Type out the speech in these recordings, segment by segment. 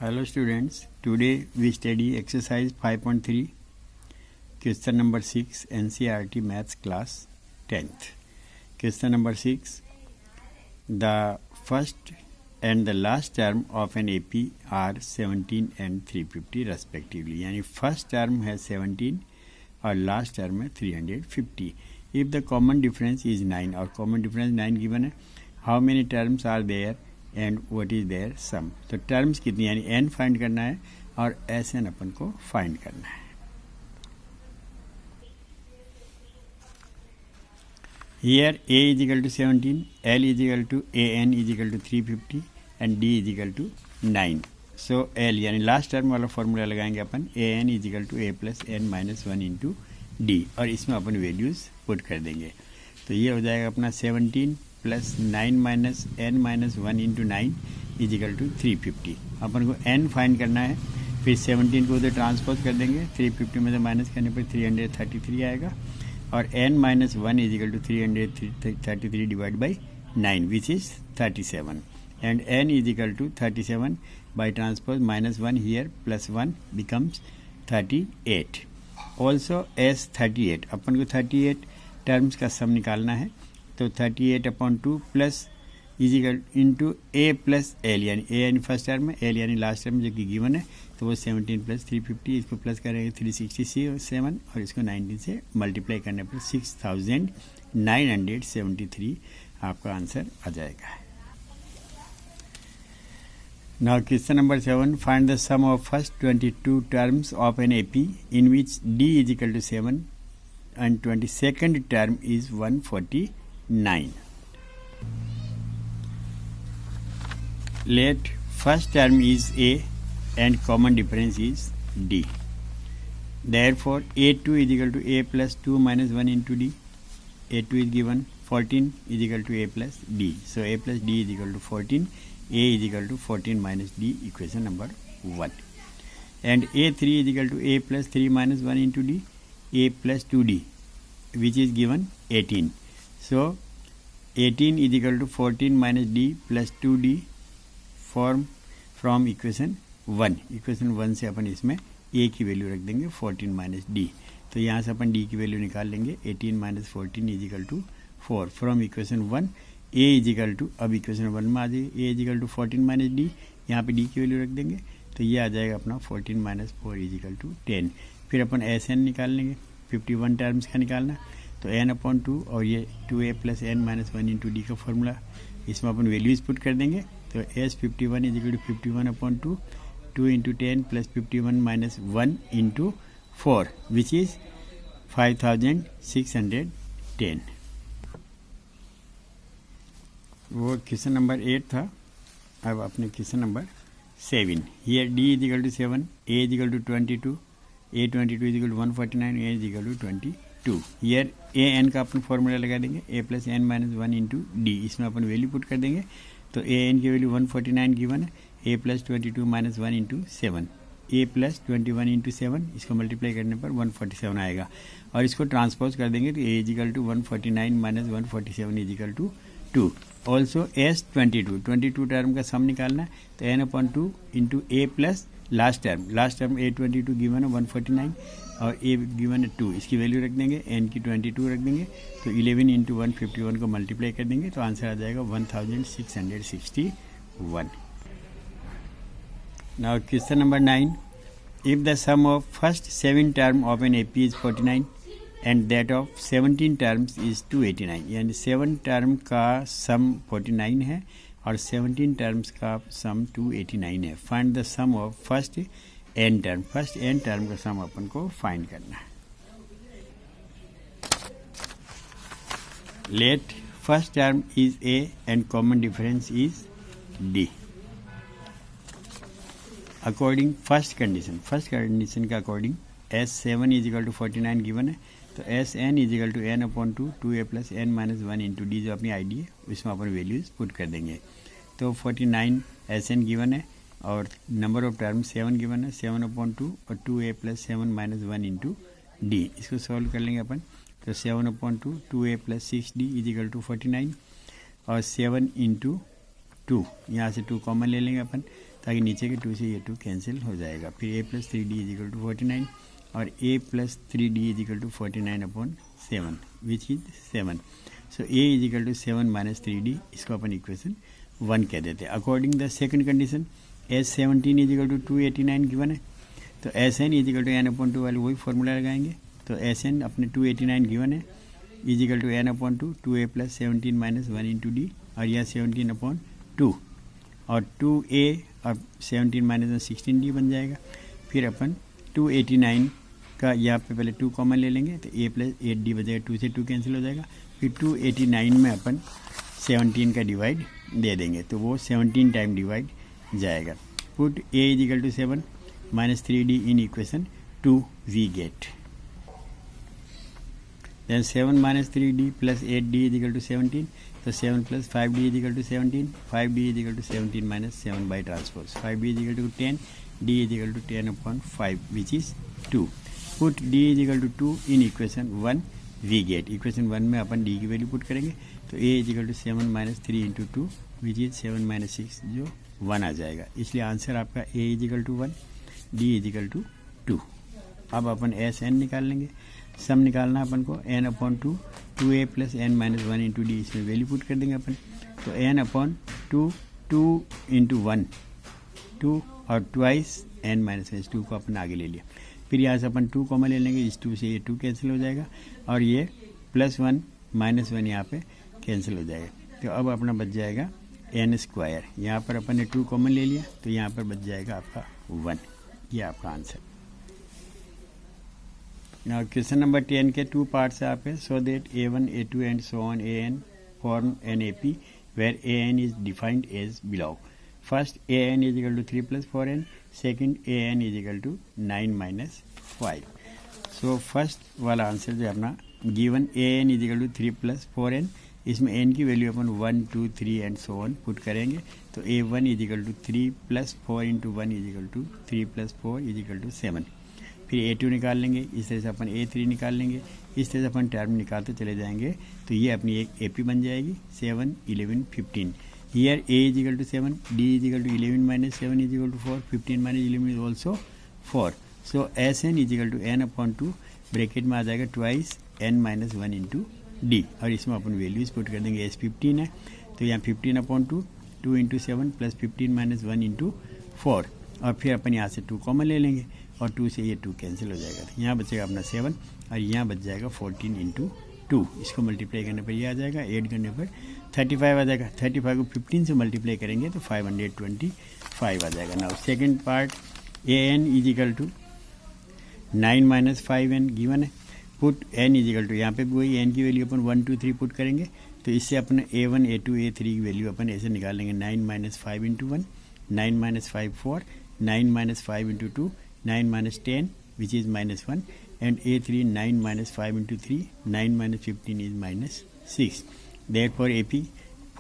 Hello students, today we study exercise 5.3, question number 6, NCERT Maths class 10th. Question number 6, the first and the last term of an AP are 17 and 350 respectively. यानी first term है 17 और last term है 350. If the common difference is 9 और common difference 9 given है, how many terms are there and what is there sum. तो terms कितनी यानी N find करना है और एस एन अपन को फाइंड करना है. Here A is equal to 17, L is equal to A N is equal to 350 and D is equal to 9. So L यानी लास्ट टर्म वाला फॉर्मूला लगाएंगे अपन, A N is equal to A plus N minus 1 into D और इसमें अपन values put कर देंगे. तो ये हो जाएगा अपना 17 plus 9 minus n minus 1 into 9 is equal to 350. अपन को एन फाइंड करना है, फिर 17 को उधर ट्रांसपोज कर देंगे, 350 में से माइनस करने पर 333 आएगा और n minus 1 is equal to 333 divide by 9 which is 37 and n is equal to 37 by transpose minus 1 here plus 1 becomes 38. Also S 38, अपन को 38 टर्म्स का सम निकालना है. तो 38/2 प्लस इजिकल इंटू ए प्लस एल यानी ए यानी फर्स्ट टर्म में, l यानी लास्ट टर्म जो कि गिवन है, तो वो 17 प्लस 350, इसको प्लस करेंगे 367 और इसको 19 से मल्टीप्लाई करने पर 6973 आपका आंसर आ जाएगा. Now question number 7, find the sum of first 22 terms of an AP in which d is equal to 7 and 22nd term is 149. Let first term is A and common difference is D. Therefore, A2 is equal to A plus 2 minus 1 into D. A2 is given, 14 is equal to A plus D. So, A plus D is equal to 14. A is equal to 14 minus D, equation number 1. And A3 is equal to A plus 3 minus 1 into D. A plus 2D, which is given 18. So 18 is equal to 14 minus d plus 2d from equation 1. Equation 1 से अपन इसमें a की value रख देंगे 14 minus d. तो यहाँ से अपन d की value निकाल लेंगे, 18 minus 14 is equal to 4 from equation 1. a is equal to, अब इक्वेशन 1 में आ जाएगी, a is equal to 14 minus d, यहाँ पे d की वैल्यू रख देंगे तो ये आ जाएगा अपना 14 माइनस 4 इज इक्वल टू 10. फिर अपन एस एन निकाल लेंगे, 51 टर्म्स का निकालना, तो n/2 और ये 2a plus N minus 1 into d का फॉर्मूला, इसमें अपन वैल्यूज पुट कर देंगे. तो S 51 is equal to 51/2, 2 into 10 plus 51 minus 1 into 4 which is 5610. वो क्वेश्चन नंबर 8 था. अब अपने question number 7, here d is equal to 7, a is equal to 22, a 22 is equal to 149, a is equal to 22. Here A N का अपन formula लगा देंगे, A plus N minus 1 into D, इसमें अपन value put कर देंगे. तो A N की वैल्यू 149 गिवन है, A plus 22 minus 1 into 7, A plus 21 into 7, इसको मल्टीप्लाई करने पर 147 आएगा और इसको ट्रांसपोज कर देंगे तो A is equal to 149 minus 147 is equal to 2. Also S 22 term का सम निकालना है, तो n/2 into A plus last term A 22 given है 149 और ए गिवन है 2, इसकी वैल्यू रख देंगे, एन की 22 रख देंगे, तो 11 इंटू 151 को मल्टीप्लाई कर देंगे तो आंसर आ जाएगा 1661. Now question number 9, if the sum of first 7 term of an AP is 49 and that of 17 terms is 289, यानी 7 टर्म का सम 49 है और 17 टर्म्स का सम 289 है. Find the sum of first N term. First N term का sum अपन को find करना है. Let first term is A and common difference is D. According first condition के according S7 is equal to 49 given है, तो SN is equal to n/2 2a plus N minus 1 into D जो अपनी ID है उसमें अपन values put कर देंगे. तो 49 SN गिवन है और नंबर ऑफ टर्म 7 गिवन है, 7/2 और 2a plus 7 minus 1 into D, इसको सॉल्व कर लेंगे अपन. तो 7/2 2a plus 6d is equal to 49 और 7 इंटू 2, यहाँ से 2 कॉमन ले लेंगे अपन, ताकि नीचे के 2 से ये 2 कैंसिल हो जाएगा। फिर a plus 3d is equal to 49 और a plus 3d is equal to 49/7 which is 7। So a is equal to 7 minus 3d, इसको अपन इक्वेशन 1 कह देते हैं। According the second condition S17 is equal to 289 given है, तो Sn is equal to n/2 वाले वही फॉर्मूला लगाएंगे। तो Sn अपने 289 गिवन है is equal to n/2 2a plus 17 minus 1 into D, और यह 17/2 और 2a और 17 माइनस 16d बन जाएगा। फिर अपन 289 का यहाँ पे पहले 2 कॉमन ले लेंगे तो a प्लस 8d बचेगा, 2 से 2 कैंसिल हो जाएगा। फिर 289 में अपन 17 का डिवाइड दे देंगे तो वो 17 टाइम डिवाइड जाएगा। Put a is equal to 7 minus 3d in equation 2 we get then 7 minus 3d plus 8d is equal to 17, so 7 plus 5d is equal to 17, 5d is equal to 17 minus 7 by transpose, 5d is equal to 10, d is equal to 10/5 which is 2. Put d is equal to 2 in equation 1 we get, equation 1 में अपन d की value put करेंगे तो a is equal to 7 minus 3 into 2 which is 7 minus 6 जो 1 आ जाएगा। इसलिए answer आपका a is equal to 1, d is equal to 2। अब अपन Sn निकाल लेंगे, सम निकालना अपन को n/2 2a plus n minus 1 into D, इसमें वैल्यू पुट कर देंगे अपन। तो n/2 2 इंटू 1 2 और ट्वाइस n माइनस 2 को अपन आगे ले लिया। फिर यहाँ से अपन 2 कॉमन ले लेंगे, इस 2 से ये 2 कैंसिल हो जाएगा और ये +1 -1 यहाँ पे कैंसिल हो जाएगा। तो अब अपना बच जाएगा n²। यहाँ पर अपन ने 2 कॉमन ले लिया तो यहाँ पर बच जाएगा आपका 1। ये आपका आंसर। Now question number 10 के 2 पार्ट्स है आपके। So that A1, A2 and so on AN form an AP where AN is defined as below. First AN is equal to 3 plus 4n, second AN is equal to 9 minus 5. So first वाला answer जो अपना given AN is equal to 3 plus 4n, इसमें n की value upon 1 2 3 and so on put करेंगे तो A1 is equal to 3 plus 4 into 1 is equal to 3 plus 4 is equal to 7। फिर A2 निकाल लेंगे, इस तरह से अपन A3 निकाल लेंगे, इस तरह से अपन टर्म निकालते चले जाएंगे तो ये अपनी एक AP बन जाएगी 7 11 15। Here A is equal to 7, D is equal to 11 minus 7 is equal to 4, 15 minus 11 is also 4। So Sn is equal to n/2 bracket में आ जाएगा twice n minus 1 into D, और इसमें अपन वैल्यूज पुट कर देंगे। S15 है तो यहाँ 15/2 2 इंटू 7 प्लस 15 माइनस 1 इंटू 4, और फिर अपन यहाँ से 2 कॉमन ले लेंगे और 2 से ये 2 कैंसिल हो जाएगा। तो यहाँ बचेगा अपना 7 और यहाँ बच जाएगा 14 इंटू 2। इसको मल्टीप्लाई करने पर ये आ जाएगा, ऐड करने पर 35 आ जाएगा। 35 को 15 से मल्टीप्लाई करेंगे तो 525 आ जाएगा। Now second part AN is equal to 9 minus 5n given है। Put n is equal to, यहाँ पे भी वही n की वैल्यू अपन 1 2 3 पुट करेंगे तो इससे अपने A1 A2 A3 की वैल्यू अपन ऐसे निकालेंगे 9 minus 5 into 1, 9 minus 5 4, 9 minus 5 into 2, 9 minus 10 which is minus 1, and A3 9 minus 5 into 3, 9 minus 15 is minus 6. Therefore AP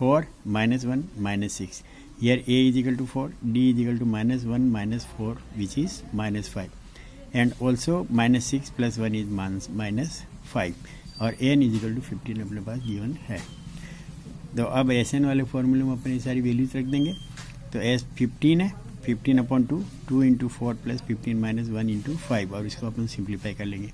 4 minus 1 minus 6. Here A is equal to 4, D is equal to minus 1 minus 4 which is minus 5, and also minus 6 plus 1 is minus 5, और n is equal to 15 अपने पास given है। तो अब Sn वाले फॉर्मूले में अपनी सारी वैल्यूज रख देंगे। तो S 15 है, 15/2 2 इंटू 4 प्लस 15 माइनस 1 इंटू 5, और इसको अपन सिंप्लीफाई कर लेंगे।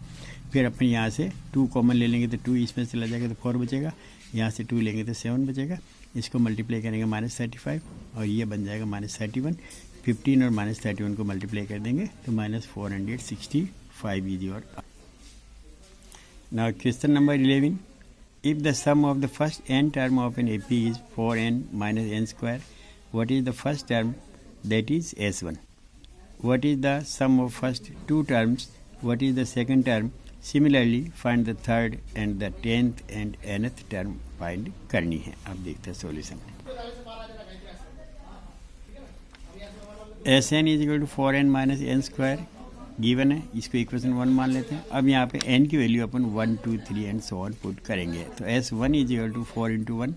फिर अपन यहाँ से 2 कॉमन ले लेंगे तो 2 इसमें चला जाएगा तो 4 बचेगा, यहाँ से 2 लेंगे तो 7 बचेगा। इसको मल्टीप्लाई करेंगे -35 और ये बन जाएगा -31। 15 और -31 को मल्टीप्लाई कर देंगे तो -465 is your. Now question number 11, if the sum of the first n term of N AP is 4n minus n², what is the first term, that is S1? What is the sum of first 2 terms? What is the second term? Similarly find the third and the 10th and nth term find करनी है। अब देखते हैं solution. Sn is equal to 4n minus n² given है, इसको equation 1 मान लेते हैं। अब यहाँ पे n की value upon 1 2 3 and so on put करेंगे तो S1 is equal to 4 into 1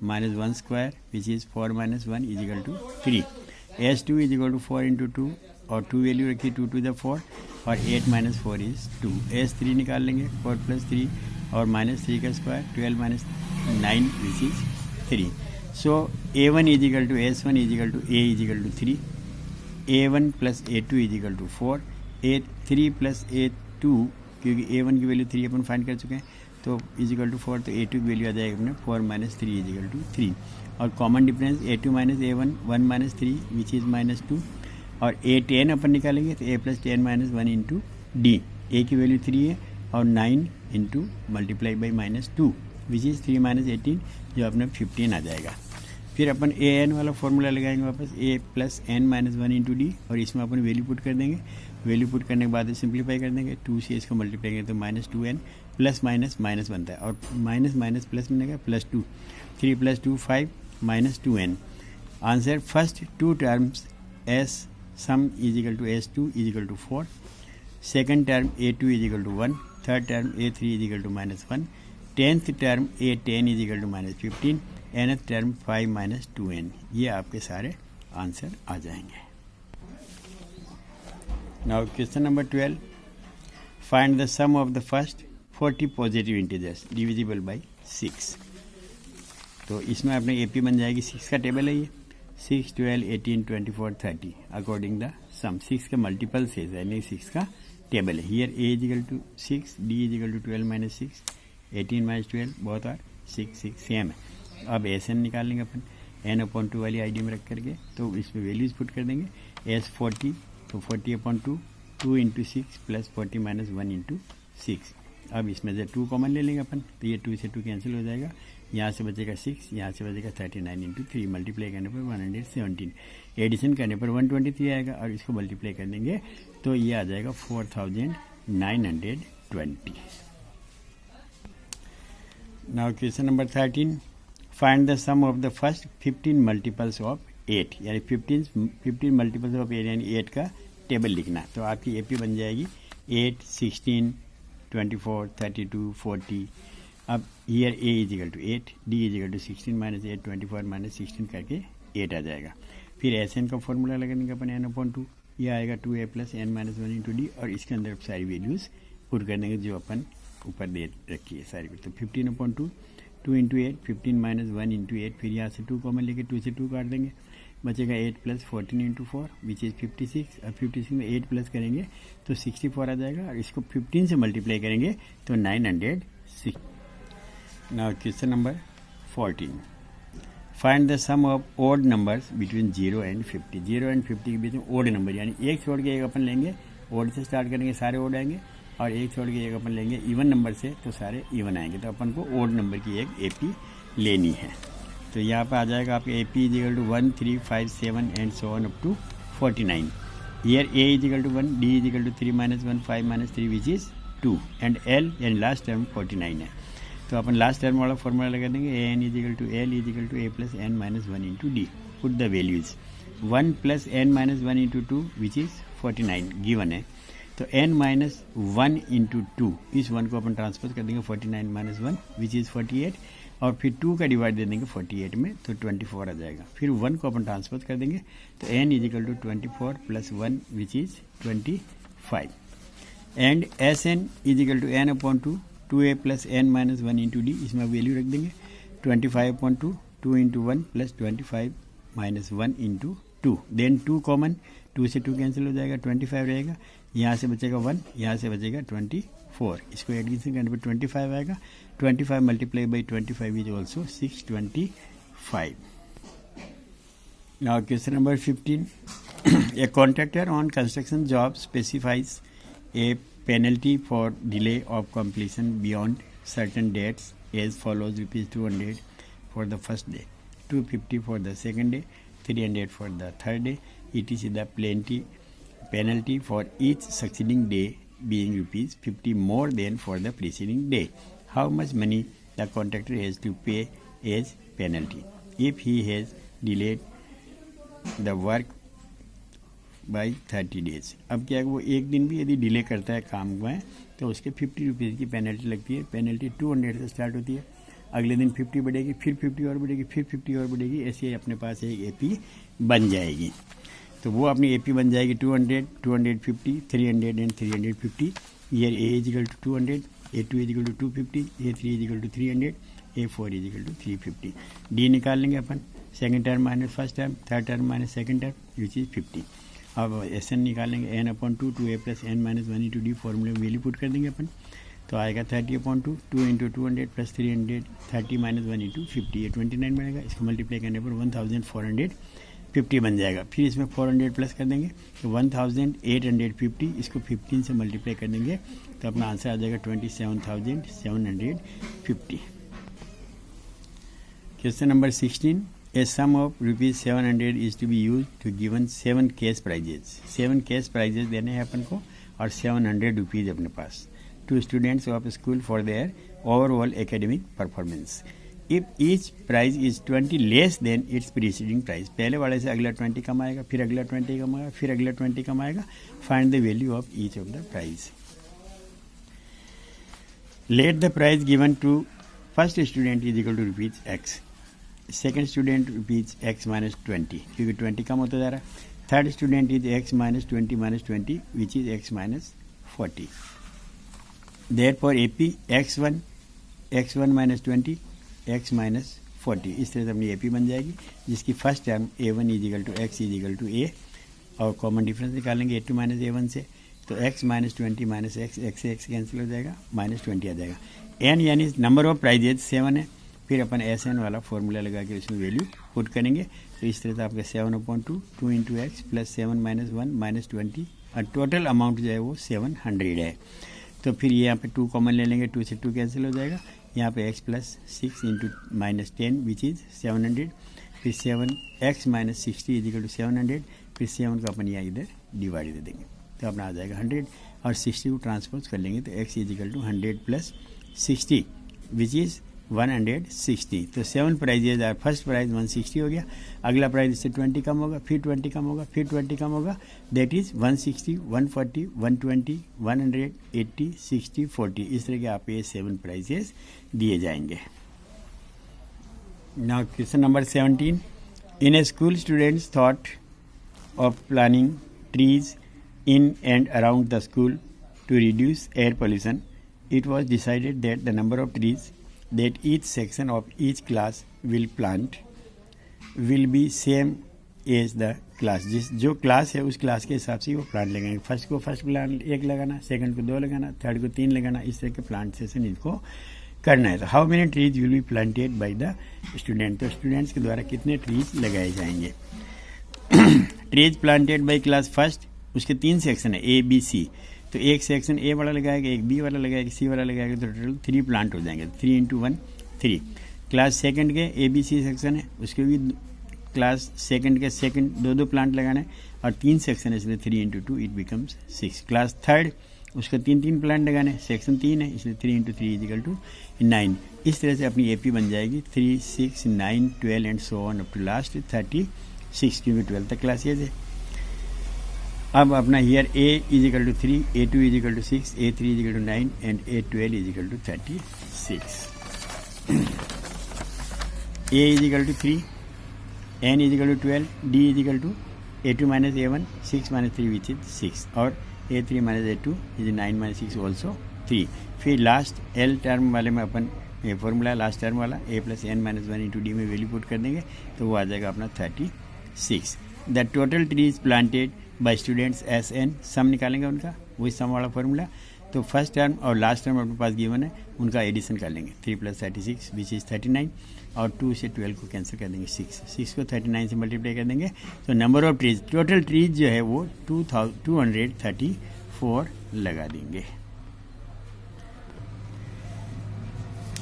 minus 1² which is 4 minus 1 is equal to 3। S2 is equal to 4 into 2 और 2 वैल्यू रखी 2 to the 4 और 8 minus 4 is 2। S3 निकाल लेंगे 4 plus 3 और minus 3 का square 12 minus 9 which is 3। So A1 is equal to S1 is equal to A is equal to 3 A1 plus A2 is equal to 4, A3 plus A2, क्योंकि A1 की value 3 अपन find कर चुके हैं, तो is equal to 4, तो A2 की value आ जाएगी अपने 4 माइनस 3 इज इक्वल टू 3, और common difference A2 minus A1 1 minus 3 which is minus 2, और A10 अपन निकालेंगे तो A plus 10 minus 1 into D, A की वैल्यू 3 है और 9 into multiply by minus 2 which is 3 minus 18 जो अपने 15 आ जाएगा। फिर अपन ए एन वाला फॉर्मूला लगाएंगे वापस, A plus N minus 1 into D, और इसमें अपन वैल्यू पुट कर देंगे, वैल्यू पुट करने के बाद सिंप्लीफाई कर देंगे, 2 से इसको मल्टीप्लाई करेंगे तो minus 2n plus minus minus बनता है, और माइनस माइनस प्लस बनेगा plus 2, 3 plus 2 5 minus 2n। Answer first two terms S sum is equal to S2 is equal to 4, second term A2 is equal to 1, third term A3 is equal to minus 1, 10th term A10 is equal to minus 15, nth term 5 minus 2n। ये आपके सारे answer आ जाएंगे। Now question number 12, find the sum of the first 40 positive integers divisible by 6। तो इसमें अपने AP बन जाएगी, 6 का टेबल है ये, 6, 12, 18, 24, 30 अकॉर्डिंग द सम, 6 के मल्टीपल से यानी 6 का टेबल है। Here A is equal to 6, D is equal to 12 minus 6, 18 minus 12 बहुत आर 6 6 सेम है। अब SN निकाल लेंगे अपन n/2 वाली आईडी में रख करके, तो इसमें वैल्यूज पुट कर देंगे, S 40 तो 40/2, 2 इंटू 6 प्लस 40 माइनस 1 इंटू 6। अब इसमें से 2 कॉमन ले लेंगे अपन, तो ये 2 से 2 कैंसिल हो जाएगा, यहाँ से बचेगा 6, यहाँ से बचेगा 39 इंटू 3, मल्टीप्लाई करने पर 117, एडिशन करने पर 123 आएगा, और इसको मल्टीप्लाई कर देंगे तो ये आ जाएगा 4920। Now question number 13, find the sum of the first 15 multiples of 8, यानी 15 मल्टीपल्स ऑफ 8 यानी 8 का टेबल लिखना। तो आपकी AP बन जाएगी 8, 16, 24, 32, 40। अब here A is equal to 8, D is equal to 16 minus 8, 24 minus 16 करके 8 आ जाएगा। फिर SN का फॉर्मूला लगाने का अपन n/2, ये आएगा 2A plus n minus 1 into D, और इसके अंदर सारी वैल्यूज़ पुट कर देंगे जो अपन ऊपर दे रखी है सारी। तो 15/2, 2 इंटू 8, 15 माइनस 1 इंटू 8, फिर यहाँ से 2 कॉमन लेके 2 से 2 काट देंगे, बचेगा 8 प्लस 14 इंटू 4 विच इज़ 56। अब 56 में 8 प्लस करेंगे तो 64 आ जाएगा, और इसको 15 से मल्टीप्लाई करेंगे तो 906। Now question number 14, find the sum of odd numbers between 0 and 50। 0 and 50 के बीच में ओड नंबर, यानी एक छोड़ के एक अपन लेंगे, ओड से स्टार्ट करेंगे सारे ओड आएंगे, और एक छोड़ के एक अपन लेंगे इवन नंबर से तो सारे इवन आएंगे। तो अपन को ओड नंबर की एक AP लेनी है। तो यहाँ पर आ जाएगा आपका AP is equal to 1, 3, 5, 7 and so on up to 49। Here A is equal to 1, D is equal to 3 minus 1, 5 minus 3 which is 2, and L यानी लास्ट टर्म 49 है। तो अपन लास्ट टर्म वाला फॉर्मूला लगा देंगे, AN is equal to L is equal to A plus n minus 1 into d, put the values, 1 plus n minus 1 into 2 which is 49 given है। तो n minus 1 into 2, इस 1 को अपन ट्रांसफर कर देंगे 49 minus 1 which is 48, और फिर 2 का divide दे देंगे 48 में तो 24 आ जाएगा। फिर 1 को अपन ट्रांसफर कर देंगे तो n is equal to 24 plus 1 which is 25, and SN is equal to n/2, 2A plus n minus 1 into D, इसमें वैल्यू रख देंगे 25/2, 2 into 1 plus 25 minus 1 into 2, then 2 common, 2 से 2 कैंसिल हो जाएगा, 25 रहेगा, यहाँ से बचेगा 1, यहाँ से बचेगा 24, इसको एडिशन करने पर 25 आएगा, 25 multiply by 25 is also 625। Now question number 15, a contractor on construction job specifies A penalty for delay of completion beyond certain dates as follows: rupees 200 for the first day, 250 for the second day, 300 for the third day, etc. The penalty for each succeeding day being rupees 50 more than for the preceding day. How much money the contractor has to pay as penalty if he has delayed the work by 30 days. अब क्या है, वो एक दिन भी यदि delay करता है काम में तो उसके 50 रुपीज़ की पेनल्टी लगती है। पेनल्टी 200 से स्टार्ट होती है, अगले दिन 50 बढ़ेगी, फिर 50 और बढ़ेगी, फिर 50 और बढ़ेगी, ऐसे अपने पास एक AP बन जाएगी। तो वो अपनी AP बन जाएगी 200, 250, 300 and 350। Here A is equal to 200, A2 is equal to 250, A3 is equal to 300, A4 is equal to 350। D निकाल लेंगे अपन, second term minus first term, third term minus second term which is 50। अब S N निकालेंगे, N upon two, two A plus N minus one into D, फॉर्मूले में value put कर देंगे अपन, तो आएगा 30 upon two, 2 into 200 plus 300, 30 minus one into 50, ये 29 बनेगा। इसको मल्टीप्लाई करने पर 1450 बन जाएगा। फिर इसमें 400 प्लस कर देंगे तो 1850, इसको 15 से मल्टीप्लाई कर देंगे तो अपना आंसर आ जाएगा 27,750। Question number 16, A sum of ₹700 is to B use to given 7 cash prizes. 7 cash prizes देने हैं अपन को और ₹700 अपने पास, to students of school for their overall academic performance. If each prize is 20 less than its preceding prize, पहले वाले से अगला 20 कम आएगा, फिर अगला 20 कम आएगा, फिर अगला 20 कम आएगा। Find the value of each of the prize. Let the prize given to first student is equal to ₹X, second student ₹X minus 20, क्योंकि 20 कम होता जा रहा है। Third student is X minus 20 which is X minus 40। Therefore AP X1 minus 20 X minus 40, इस तरह से अपनी AP बन जाएगी, जिसकी first term A1 is equal to X is equal to A, और कॉमन डिफरेंस निकालेंगे A2 माइनस A1 से, तो X minus 20 minus X, X से X कैंसिल हो जाएगा, माइनस 20 आ जाएगा। N यानी नंबर ऑफ प्राइजेज 7 है, फिर अपन SN वाला फॉर्मूला लगा के उसमें वैल्यू पुट करेंगे, तो इस तरह से आपका 7/2, 2 into x plus 7 minus 1 minus 20, और टोटल अमाउंट जो है वो 700 है। तो फिर यहाँ पे 2 कॉमन ले लेंगे, 2 से 2 कैंसिल हो जाएगा, यहाँ पे x plus 6 into minus 10 which is 700, फिर 7x minus 60 is equal to 700, फिर 7 को अपन यहाँ इधर डिवाइड दे देंगे तो अपना आ जाएगा 100, और 60 को ट्रांसपोज कर लेंगे तो x is equal to 100 plus 60 which is 160। तो 7 प्राइजेज आर, फर्स्ट प्राइज 160 हो गया, अगला प्राइज इससे 20 कम होगा, फिर 20 कम होगा, फिर 20 कम होगा, दैट इज 160, 140, 120, 180, 60, 40, इस तरह के आप ये 7 प्राइजेस दिए जाएंगे। Now question number 17, in a school students thought of planning trees in and around the school to reduce air pollution. It was decided that the number of trees that each section of each class will plant will be same as the class. जिस जो class है उस class के हिसाब से वो plant लगाएंगे। First को फर्स्ट प्लांट 1 लगाना, सेकंड को 2 लगाना, थर्ड को 3 लगाना, इस तरह के प्लांट सेशन इनको करना है। तो how many trees will be planted by the student, तो स्टूडेंट्स के द्वारा कितने ट्रीज लगाए जाएंगे। Trees planted by class first, उसके 3 सेक्शन है A B C, तो एक सेक्शन ए वाला लगाएगा, एक बी वाला लगाएगा, सी वाला लगाएगा, तो टोटल 3 प्लांट हो जाएंगे। 3 इंटू 1 3। क्लास सेकंड के ए बी सी सेक्शन है, उसके भी क्लास सेकंड के सेकंड 2 प्लांट लगाना है, और 3 सेक्शन है इसलिए 3 into 2 it becomes 6। Class third उसके 3 प्लांट लगाने हैं, सेक्शन 3 है इसलिए 3 इंटू 3 इज इक्वल टू 9। इस तरह से अपनी AP बन जाएगी 3, 6, 9, 12 and so on up to last 36, क्योंकि 12 तक क्लासेज है। अब अपना here A is equal to 3, A2 is equal to 6, A3 is equal to 9 and A12 is equal to 36। A is equal to 3, N is equal to 12, D is equal to A2 minus A1, 6 minus 3 which is 6, और A3 minus A2 is 9 minus 6 also 3। फिर last L term वाले में अपन ये formula last term वाला A plus N minus 1 into D में value put कर देंगे तो वो आ जाएगा अपना 36। The total trees planted by students SN, सम निकालेंगे उनका, वही सम वाला फॉर्मूला। तो फर्स्ट टर्म और लास्ट टर्म अपने पास गिवन है, उनका एडिशन कर लेंगे 3 प्लस 36 विच इज़ 39, और 2 से 12 को कैंसिल कर देंगे 6 को 39 से मल्टीप्लाई कर देंगे, तो number of trees, total trees जो है वो 234 लगा देंगे।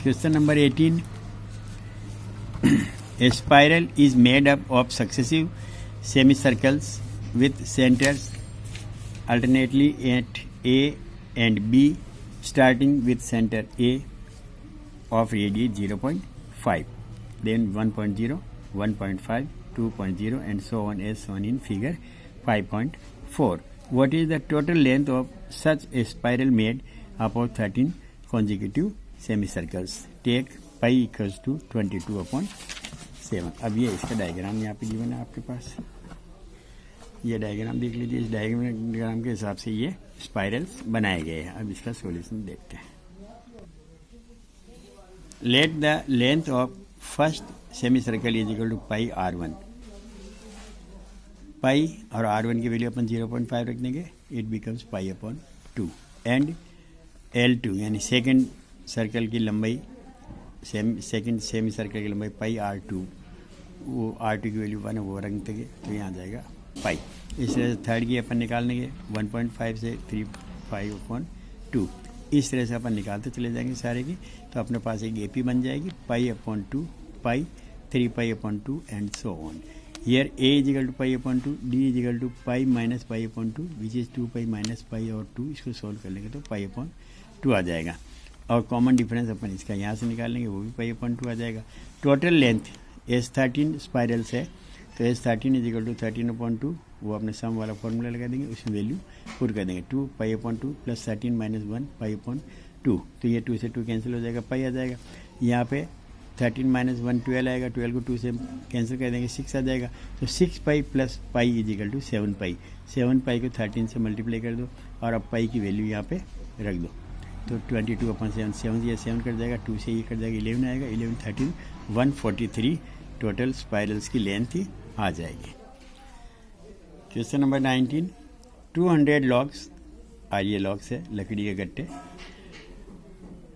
Question number 18, A spiral is made up of successive semicircles with centers alternately at A and B, starting with center A of radius 0.5, then 1.0, 1.5, 2.0 and so on as shown in figure 5.4. What is the total length of such a spiral made up of 13 consecutive semicircles? Take pi equals to 22/7. अब ये इसका diagram यहाँ पे given है आपके पास, ये diagram देख लीजिए। इस डायग्राम के हिसाब से ये स्पाइरल्स बनाए गए हैं। अब इसका सॉल्यूशन देखते हैं। Let the length of first semi circle is equal to pi R1। Pi और R1 की वैल्यू अपन 0.5 रख देंगे, it becomes pi upon 2 and L2 यानी सेकेंड सर्कल की लंबाई सेकेंड सेमी सर्कल की लंबाई पाई R2, वो R2 की वैल्यू 1 है वो रख देंगे तो यहाँ आ जाएगा पाई। इस तरह से थर्ड की अपन निकाल लेंगे 1.5 से 3π/2, इस तरह से अपन निकालते चले जाएंगे सारे की, तो अपने पास एक AP बन जाएगी π/2 pi 3π/2 and so on. Here A = π/2, D = pi minus π/2 which is 2π minus pi और 2, इसको सोल्व कर लेंगे तो π/2 आ जाएगा। और कॉमन डिफरेंस अपन इसका यहाँ से निकाल लेंगे, वो भी π/2 आ जाएगा। टोटल लेंथ S13 स्पायरल्स है, तो S13 = 13/2, वो अपने सम वाला फॉर्मूला लगा देंगे, उसमें वैल्यू पुट कर देंगे 2π/2 प्लस 13 माइनस 1 π/2, तो ये 2 से 2 कैंसिल हो जाएगा, पाई आ जाएगा। यहाँ पे 13 माइनस 1 12 आएगा, 12 को 2 से कैंसिल कर देंगे 6 आ जाएगा, तो 6π प्लस पाई = 7π। 7π को 13 से मल्टीप्लाई कर दो और अब पाई की वैल्यू यहाँ पे रख दो, तो 22/7, 7 ये 7 कट जाएगा, 2 से ये कट जाएगा, 11 आएगा, 11 13 143 टोटल स्पाइरल्स की लेंथ ही आ जाएगी। क्वेश्चन नंबर 19, 200 लॉग्स, और ये लॉग्स है लकड़ी के गट्टे,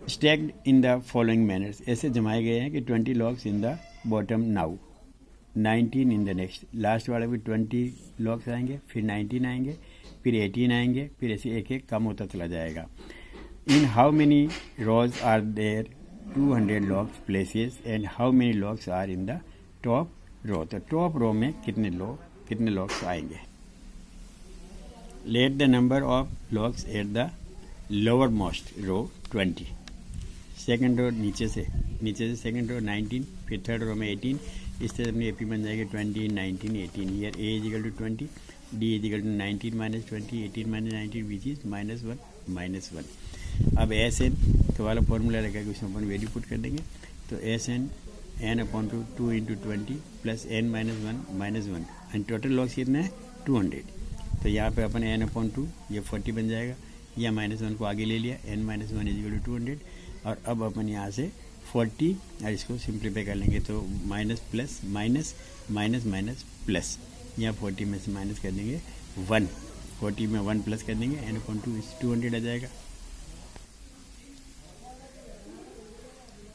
stacked in the following manners, ऐसे जमाए गए हैं कि 20 logs in the bottom now, 19 in the next, last वाले भी 20 लॉग्स आएंगे, फिर 19 आएंगे, फिर 18 आएंगे, फिर ऐसे एक एक कम होता चला जाएगा। In how many rows are there 200 logs places and how many logs are in the top row, तो टॉप रो में कितने लॉग्स आएंगे। Let the number of logs at the lower most row 20, second row नीचे से second row 19, फिर third row में 18, इस तरह अपनी AP बन जाएगी 20 19 18। Here A = 20, D = 19 minus 20, 18 minus 19 which is -1 -1। अब SN तो वाला फॉर्मूला रहेगा, उसमें अपन वैल्यू पुट कर देंगे, तो SN n/2 2 × 20 plus n -1 -1 and total logs कितना है 200, तो यहाँ पे अपन n/2 ये 40 बन जाएगा, या -1 को आगे ले लिया, n - 1 = 200, और अब अपन यहाँ से 40 और इसको सिंप्लीफाई कर लेंगे, तो minus plus minus minus minus plus, यहाँ 40 में से माइनस कर देंगे 1, 40 में 1 प्लस कर देंगे, n/2 200 आ जाएगा।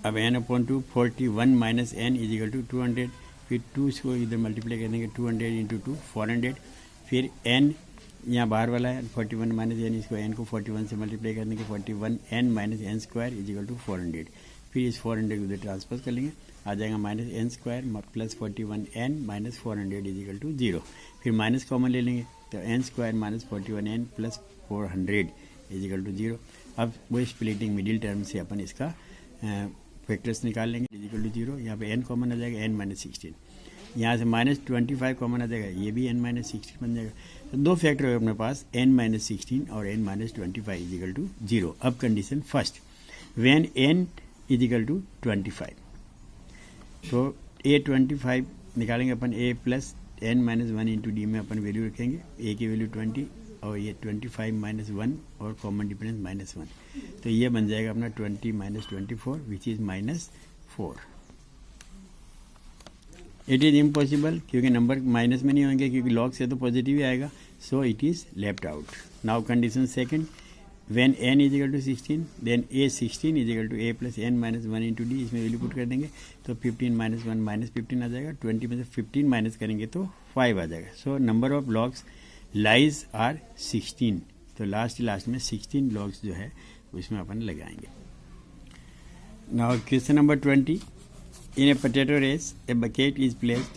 अब n/2 41 माइनस n = 200, फिर 2 इसको इधर मल्टीप्लाई कर देंगे, 200 × 2 400, फिर n यहाँ बाहर वाला है 41 माइनस n, इसको n को 41 से मल्टीप्लाई कर देंगे, 41 n माइनस n² = 400, फिर इस 400 को उधर ट्रांसफर कर लेंगे, आ जाएगा -n² प्लस 41 n माइनस 400 = 0, फिर माइनस कॉमन ले लेंगे, तो n² माइनस 41 n प्लस 400 = 0। अब वो स्प्लिटिंग मिडिल टर्म से अपन इसका फैक्टर्स निकाल लेंगे, = 0, यहाँ पे n कॉमन आ जाएगा, n - 16, यहाँ से -25 कॉमन आ जाएगा, ये भी n - 16 बन जाएगा, तो दो फैक्टर है अपने पास n - 16 और n - 25 = 0। अब कंडीशन फर्स्ट, व्हेन n = 25, तो a 25 निकालेंगे अपन, a प्लस n - 1 × d में अपन वैल्यू रखेंगे, a की वैल्यू 20 और ये 25 - 1 और कॉमन डिफरेंस -1, तो ये बन जाएगा अपना 20 - 24 which is -4। It is impossible, क्योंकि नंबर माइनस में नहीं होंगे, क्योंकि लॉग से तो पॉजिटिव ही आएगा, so it is left out. Now condition second, when n = 16 then a 16 = a plus n - 1 × d, इसमें वैल्यू पुट कर देंगे, तो 15 - 1 -15 आ जाएगा, 20 में से 15 माइनस करेंगे तो 5 आ जाएगा। So number of logs lies are 16, तो लास्ट में 16 लॉग्स जो है उसमें अपन लगाएंगे। Now question number 20, in a potato race a bucket is placed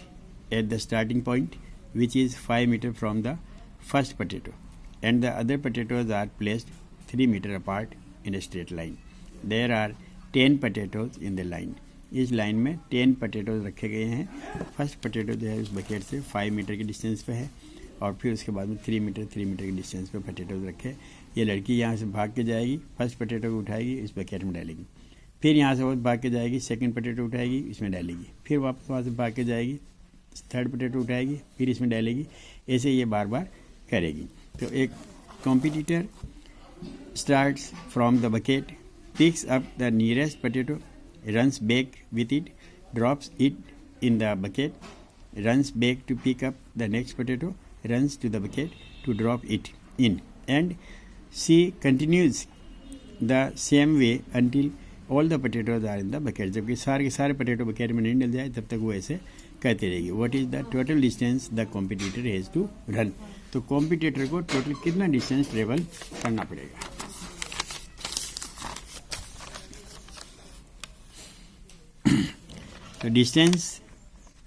at the starting point which is 5 meter from the first potato and the other potatoes are placed 3 meter apart in a straight line. There are 10 potatoes in the line. इस line में 10 potatoes रखे गए हैं, first potato जो है उस bucket से 5 metre के डिस्टेंस पे है, और फिर उसके बाद में 3 मीटर के डिस्टेंस पे पोटैटोज रखे। ये लड़की यहाँ से भाग के जाएगी, फर्स्ट पोटैटो को उठाएगी, इस बकेट में डालेगी, फिर यहाँ से वो भाग के जाएगी, सेकंड पोटैटो उठाएगी, इसमें डालेगी, फिर वापस वहाँ से भाग के जाएगी, थर्ड पोटैटो उठाएगी, फिर इसमें डालेगी, ऐसे ये बार बार करेगी। तो एक competitor starts from the bucket, picks up the nearest potato, runs back with it, drops it in the bucket, runs back to pick up the next potato, runs to the bucket to drop it in, and she continues the same way until all the potatoes are in the bucket. जबकि सारे के सारे potato bucket में नहीं डल जाए तब तक वो ऐसे करती रहेगी. What is the total distance the competitor has to run? तो कॉम्पिटिटर को टोटल कितना डिस्टेंस ट्रेवल करना पड़ेगा. तो distance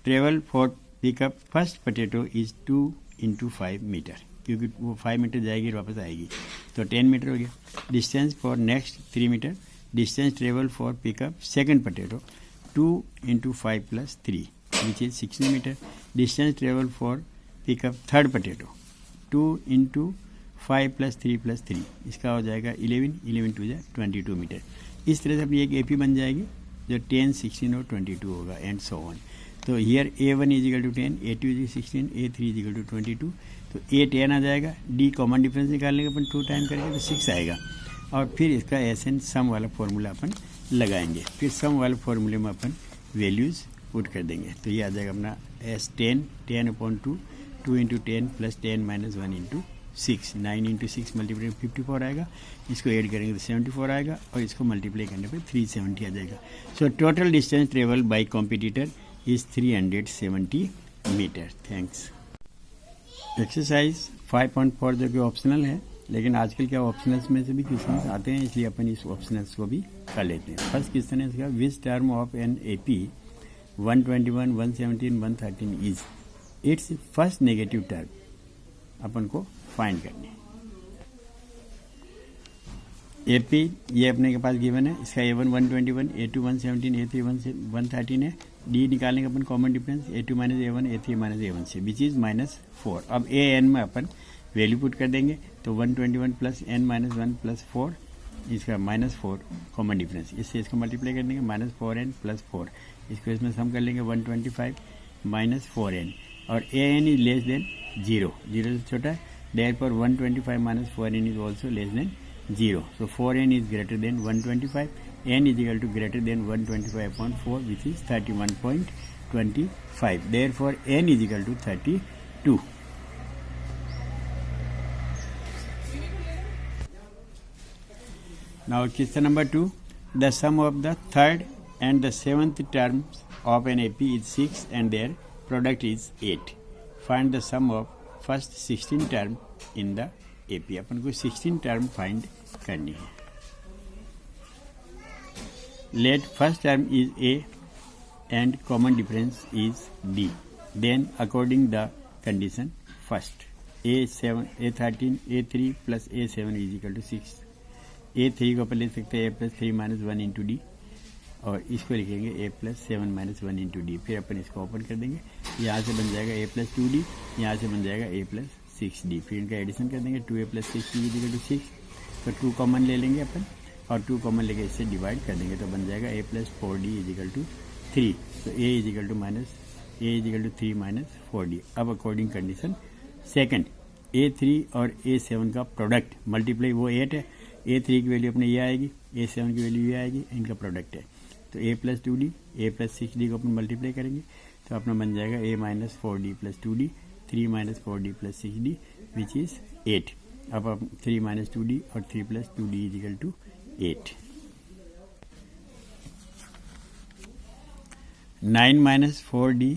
travel for pickup first potato is 2 × 5 metre, क्योंकि वो 5 मीटर जाएगी और वापस आएगी, तो 10 मीटर हो गया. Distance for next 3 metre. Distance travel for pickup second potato 2 × 5 + 3 which is 16 metre. Distance travel for pickup third potato 2 × 5 + 3 + 3, इसका हो जाएगा 11, 11 × 2 = 22 मीटर. इस तरह से अपनी एक एपी बन जाएगी जो 10, 16 और 22 होगा, एंड सो ऑन. तो हियर A1 = 10, A2 = 16, A3 = 22. तो A10 आ जाएगा. D कॉमन डिफरेंस निकालने के अपन 2 टाइम करेंगे तो 6 आएगा. और फिर इसका SN सम वाला फॉर्मूला अपन लगाएंगे. फिर सम वाले फॉर्मूले में अपन वैल्यूज़ पुट कर देंगे. तो ये आ जाएगा अपना S10, 10/2, 2 × 10 + 10 - 1 × 6, 9 × 6 मल्टीप्लाई 54 आएगा. इसको ऐड करेंगे तो 74 आएगा, और इसको मल्टीप्लाई करने पे 370 आ जाएगा. So total distance travel by competitor is 370 metre. Thanks. Exercise 5.4 जो कि ऑप्शनल है, लेकिन आजकल क्या ऑप्शनल्स में से भी क्वेश्चन आते हैं, इसलिए अपन इस ऑप्शनल्स को भी कर लेते हैं. फर्स्ट क्वेश्चन है इसका, which term of N AP 121, 117, 113 is its first negative term अपन को फाइंड करनी है. AP ये अपने के पास गिवन है, इसका A1 121, A2 117, A3 113 है. D निकालेंगे अपन common difference, A2 - A1, A3 - A1 से, विच इज -4. अब AN में अपन वैल्यू पुट कर देंगे, तो 121 + n - 1 + 4, इसका -4 कॉमन डिफरेंस, इससे इसको मल्टीप्लाई कर देंगे, -4n + 4, इसको इसमें सम कर लेंगे 125 - 4n, और AN इज लेस देन 0, 0 से छोटा है. Therefore 125 - 4n is also less than 0. So 4n is greater than 125. n is equal to greater than 125/4, which is 31.25. Therefore n is equal to 32. Now question number 2. The sum of the third and the seventh terms of an AP is 6 and their product is 8. Find the sum of first 16 term in the AP. अपन को 16 term find करनी है. Let first term is A and common difference is D. Then according the condition first A7, A13, A3 + A7 is equal to 6. A3 को अपन ले सकते हैं A + 3 - 1 × D, और इसको लिखेंगे A + 7 - 1 × D. फिर अपन इसको ओपन कर देंगे, यहाँ से बन जाएगा A + 2D, यहाँ से बन जाएगा A + 6D. फिर इनका एडिशन कर देंगे, 2A + 6D = 6. तो 2 कॉमन ले लेंगे अपन, और 2 कॉमन लेके इससे डिवाइड कर देंगे, तो बन जाएगा A + 4D = 3. तो A = -3 - 4D. अब अकॉर्डिंग कंडीशन सेकंड, A3 और A7 का प्रोडक्ट मल्टीप्लाई, वो 8 है, A3 की वैल्यू अपने ये आएगी, A7 की वैल्यू ये आएगी, इनका प्रोडक्ट है. तो A + 2D, A + 6D को अपन मल्टीप्लाई करेंगे, तो अपना बन जाएगा A - 4D + 2D, 3 - 4D + 6D, which is 8. अब 3 - 2D और 3 + 2D = 8. 9 - 4D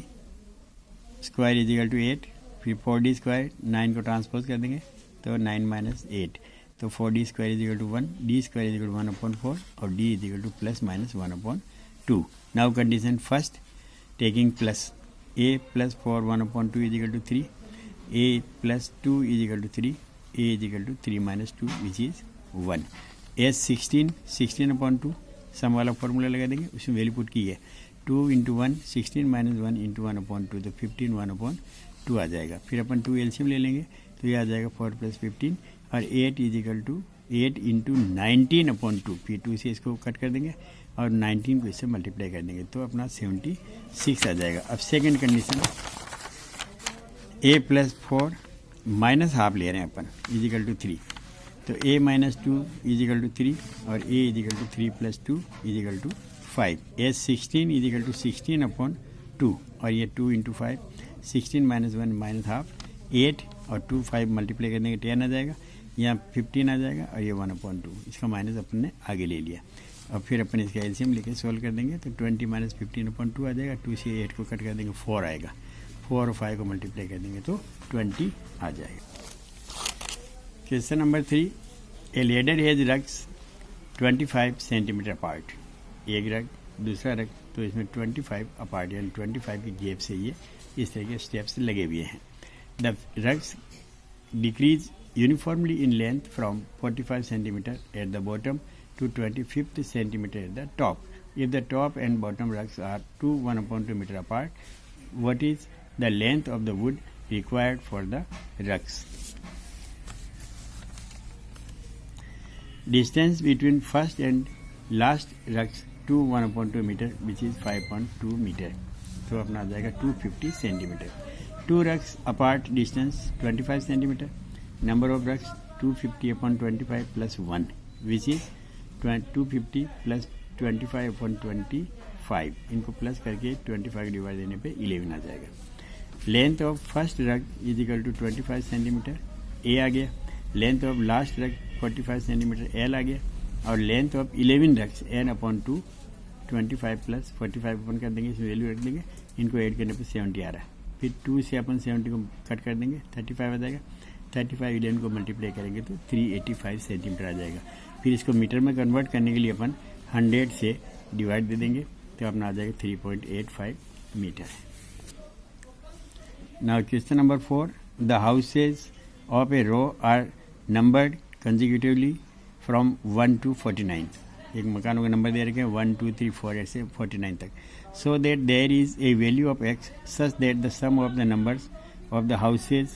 square = 8. फिर 4D स्क्वायर 9 को ट्रांसपोज कर देंगे, तो 9 - 8. तो 4D स्क्वायर = 1, D स्क्वायर = 1/4, और D = ±1/2. Now condition first, taking plus, A + 4 1/2 = 3, A + 2 = 3, A = 3 - 2 which is 1. S 16/2 सम वाला फॉर्मूला लगा देंगे, उसमें वैल्यू पुट की है 2 × 1, 16 - 1 × 1/2, तो 15 1/2 आ जाएगा. फिर अपन 2 एलसीएम ले लेंगे, तो ये आ जाएगा 4 + 15, और 8 = 8 × 19/2. फिर 2 से इसको कट कर देंगे, और 19 को इससे मल्टीप्लाई कर देंगे, तो अपना 76 आ जाएगा. अब सेकंड कंडीशन, A + 4 -½ ले रहे हैं अपन, = 3. तो A - 2 = 3, और A = 3 + 2 = 5. S 16 = 16/2, और ये 2 × 5, 16 - 1 -½ 8 और 2 5 मल्टीप्लाई कर देंगे 10 आ जाएगा, यहाँ 15 आ जाएगा और ये 1/2, इसका माइनस अपन ने आगे ले लिया। और फिर अपन इसका एलसीएम लेके सोल्व कर देंगे तो 20 - 15/2 आ जाएगा, 2 से 8 को कट कर देंगे 4 आएगा, 4 और 5 को मल्टीप्लाई कर देंगे तो 20 आ जाएगा। Question number 3, A ladder has rugs 25 centimetre apart, एक रग दूसरा रग, तो इसमें 25 अपार्ट यानी 25 की गैप से ये इस तरह के स्टेप्स लगे हुए हैं। The rugs decrease uniformly in length from 45 centimetre at the bottom to 25th centimeter at the top. If the top and bottom rugs are 1/2 meter apart, what is the length of the wood required for the rugs? Distance between first and last rugs to 1/2 meter, which is 5.2 meter. तो अपना आ जाएगा 250 centimeter. Two rugs apart distance 25 centimeter. Number of rugs 250/25 plus 1, which is 250 plus 25/25, इनको plus करके 25 divide देने पे 11 आ जाएगा। Length of first रग इज इक्वल टू 25 सेंटीमीटर, ए आ गया। लेंथ ऑफ लास्ट रग 45 सेंटीमीटर, एल आ गया। और length of 11 rugs n/2, 25 plus 45 अपन कर देंगे, इसमें वैल्यू रख देंगे, इनको ऐड करने पे 70 आ रहा है। फिर 2 से अपन 70 को कट कर देंगे, 35 आ जाएगा। 35 11 को मल्टीप्लाई करेंगे तो 385 सेंटीमीटर आ जाएगा। फिर इसको मीटर में कन्वर्ट करने के लिए अपन 100 से डिवाइड दे देंगे तो अपना आ जाएगा 3.85 metre. Now question number 4, the houses of a row are numbered consecutively from 1 to 49। एक मकानों का नंबर दे रखे हैं 1 2 3 4 ऐसे 49 तक। So that there is a value of x such that the sum of the numbers of the houses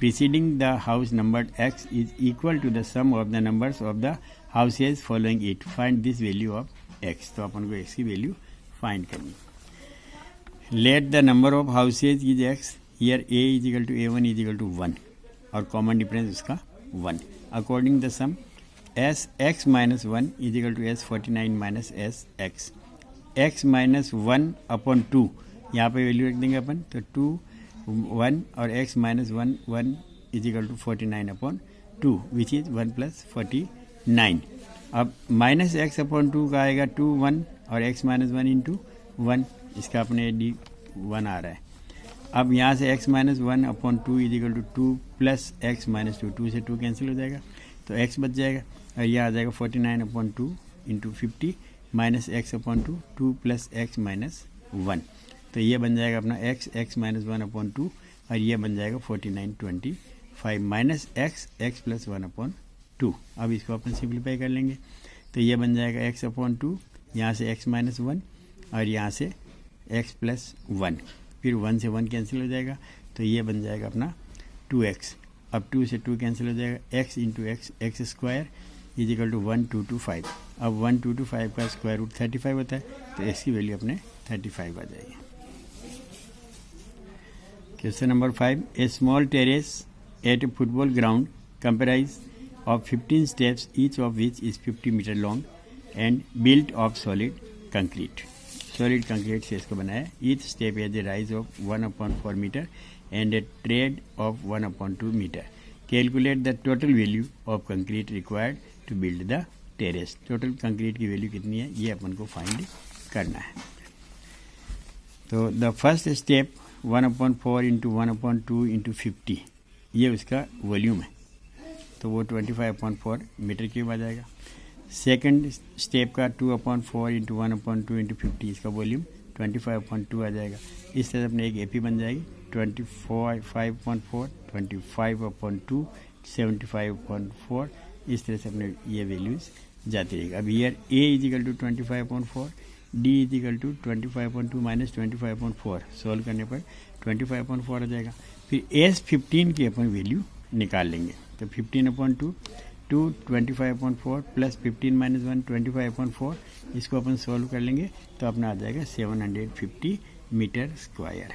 preceding the house numbered x is equal to the sum of the numbers of the houses following it. Find this value of x. तो अपन को x की value find करनी। Let the number of houses is x. Here a is equal to a1 is equal to 1 और common difference उसका 1. According the sum s x minus 1 is equal to s 49 minus s x. x minus 1/2 यहाँ पे value रख देंगे अपन तो 2 1 और x minus 1 1 is equal to 49/2, which is 1 plus 49. अब minus x/2 का आएगा 2 1 और x minus 1 into 1, इसका अपने d 1 आ रहा है। अब यहाँ से x minus 1/2 is equal to 2 plus x minus 2, 2 से 2 कैंसिल हो जाएगा तो x बच जाएगा और यह आ जाएगा 49/2 into 50 minus x/2, 2 plus x minus 1, तो ये बन जाएगा अपना x minus 1/2 और ये बन जाएगा 49/25 माइनस x प्लस 1/2। अब इसको अपन सिंप्लीफाई कर लेंगे तो ये बन जाएगा x/2, यहाँ से x minus 1 और यहाँ से x plus 1, फिर 1 से 1 कैंसिल हो जाएगा तो ये बन जाएगा अपना 2x। अब 2 से 2 कैंसिल हो जाएगा, x into x square is equal to 1225। अब 1225 का स्क्वायर रूट 35 होता है तो x की वैल्यू अपने 35 आ जाएगी। Question number 5, a small terrace at a football ground comprises of 15 steps, each of which is 50 meter long and built of solid concrete. Solid concrete से इसको बनाया। Each step has a rise of 1/4 meter and a trade of 1/2 meter. Calculate the total value of concrete required to build the terrace. Total concrete की value कितनी है ये अपन को find करना है। तो the first step 1/4 into 1/2 into 50, ये उसका वॉल्यूम है तो वो 25/4 मीटर क्यूब आ जाएगा। सेकंड स्टेप का 2/4 into 1/2 into 50, इसका वॉल्यूम 25/2 आ जाएगा। इस तरह अपने एक एपी बन जाएगी 25/4, 25/2, 75/4, इस तरह से अपने ये वैल्यूज जाती रहेगी। अब here a is equal to 25/4, D is equal to 25/2 minus 25/4, solve करने पर 25/4 आ जाएगा। फिर एस 15 की अपन वैल्यू निकाल लेंगे तो 15/2 टू 25/4 प्लस 15 माइनस 1 25/4, इसको अपन सोल्व कर लेंगे तो अपना आ जाएगा 750 मीटर स्क्वायर।